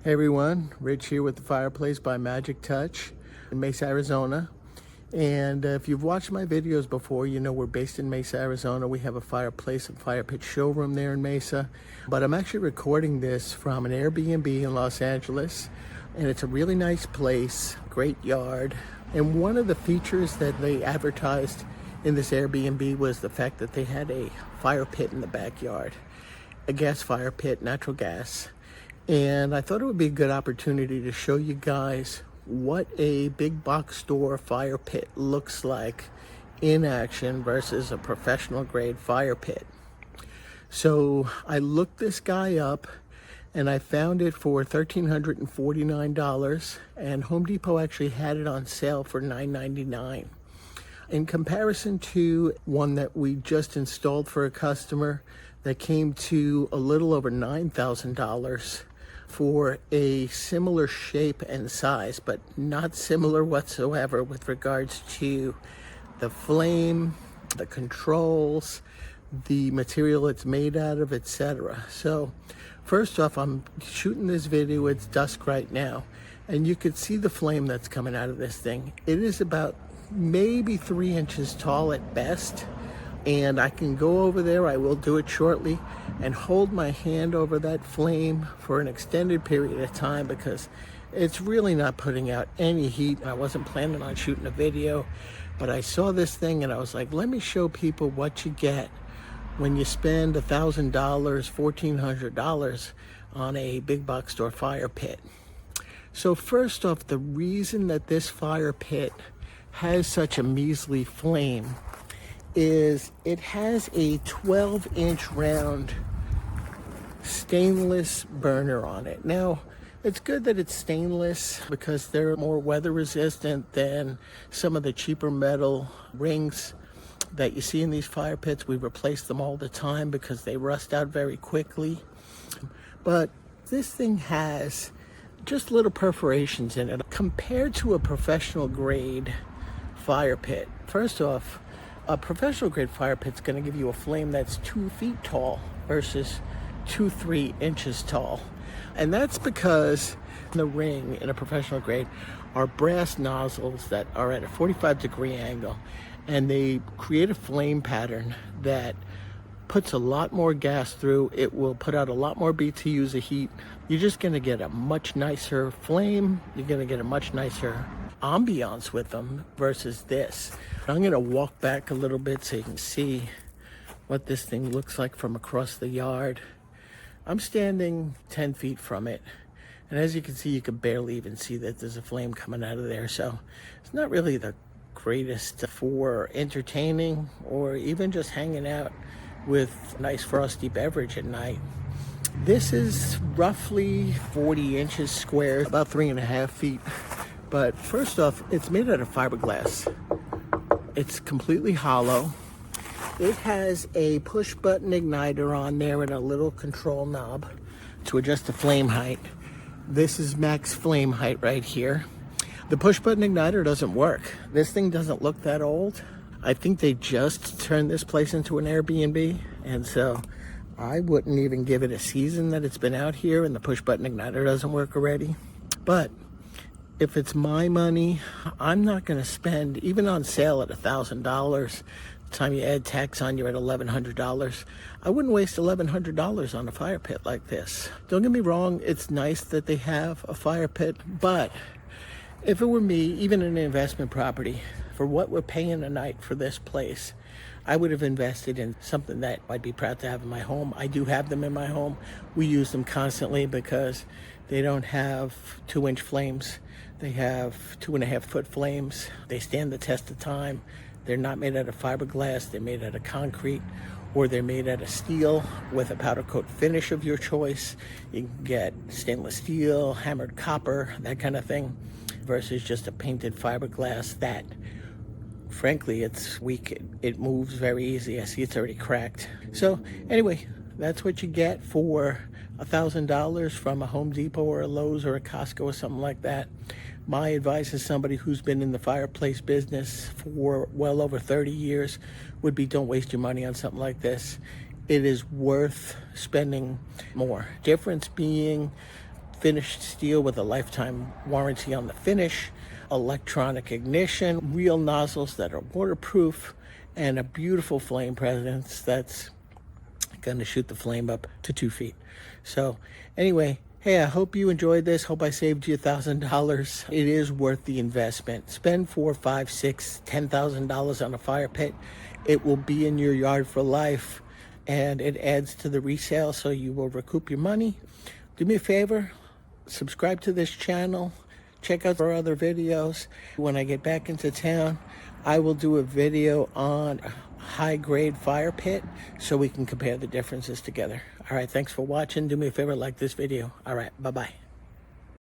Hey everyone, Rich here with the Fireplace by Magic Touch in Mesa, Arizona. And if you've watched my videos before, you know we're based in Mesa, Arizona. We have a fireplace and fire pit showroom there in Mesa. But I'm actually recording this from an Airbnb in Los Angeles. And it's a really nice place, great yard. And one of the features that they advertised in this Airbnb was the fact that they had a fire pit in the backyard. A gas fire pit, natural gas. And I thought it would be a good opportunity to show you guys what a big box store fire pit looks like in action versus a professional grade fire pit. So I looked this guy up and I found it for $1,349, and Home Depot actually had it on sale for $9.99. In comparison to one that we just installed for a customer that came to a little over $9,000 for a similar shape and size, but not similar whatsoever with regards to the flame, the controls, the material it's made out of, etc. So first off, I'm shooting this video, it's dusk right now, and you could see the flame that's coming out of this thing. It is about maybe 3 inches tall at best. And I can go over there, I will do it shortly, and hold my hand over that flame for an extended period of time because it's really not putting out any heat. I wasn't planning on shooting a video, but I saw this thing and I was like, let me show people what you get when you spend $1,000, $1,400 on a big box store fire pit. So first off, the reason that this fire pit has such a measly flame is it has a 12-inch round stainless burner on it. Now, it's good that it's stainless because they're more weather resistant than some of the cheaper metal rings that you see in these fire pits. We replace them all the time because they rust out very quickly. But this thing has just little perforations in it compared to a professional grade fire pit. First off, a professional grade fire pit's going to give you a flame that's 2 feet tall versus 3 inches tall. And that's because the ring in a professional grade are brass nozzles that are at a 45-degree angle, and they create a flame pattern that puts a lot more gas through. It will put out a lot more BTUs of heat. You're just going to get a much nicer flame. You're going to get a much nicer ambiance with them versus this. I'm going to walk back a little bit so you can see what this thing looks like from across the yard. I'm standing 10 feet from it, and as you can see, you can barely even see that there's a flame coming out of there. So it's not really the greatest for entertaining or even just hanging out with a nice frosty beverage at night. This is roughly 40 inches square, about 3.5 feet. But first off, it's made out of fiberglass. It's completely hollow. It has a push button igniter on there and a little control knob to adjust the flame height. This is max flame height right here. The push button igniter doesn't work. This thing doesn't look that old. I think they just turned this place into an Airbnb, and so I wouldn't even give it a season that it's been out here and the push button igniter doesn't work already. But if it's my money, I'm not going to spend, even on sale at $1,000, the time you add tax on, you're at $1,100. I wouldn't waste $1,100 on a fire pit like this. Don't get me wrong, it's nice that they have a fire pit, but if it were me, even in an investment property, for what we're paying a night for this place, I would have invested in something that I'd be proud to have in my home. I do have them in my home. We use them constantly because they don't have 2-inch flames. They have 2.5-foot flames. They stand the test of time. They're not made out of fiberglass. They're made out of concrete, or they're made out of steel with a powder coat finish of your choice. You can get stainless steel, hammered copper, that kind of thing, versus just a painted fiberglass that, frankly, it's weak. It moves very easy. I see it's already cracked. So anyway, that's what you get for $1,000 from a Home Depot or a Lowe's or a Costco or something like that. My advice as somebody who's been in the fireplace business for well over 30 years would be, don't waste your money on something like this. It is worth spending more. Difference being finished steel with a lifetime warranty on the finish, electronic ignition, real nozzles that are waterproof, and a beautiful flame presence that's going to shoot the flame up to 2 feet. So anyway, hey, I hope you enjoyed this. Hope I saved you $1,000. It is worth the investment. Spend $4, $5, $6, $10,000 on a fire pit. It will be in your yard for life, and it adds to the resale, so you will recoup your money. Do me a favor, subscribe to this channel. Check out our other videos. When I get back into town, I will do a video on high-grade fire pit so we can compare the differences together. All right, thanks for watching. Do me a favor, like this video. All right, bye-bye.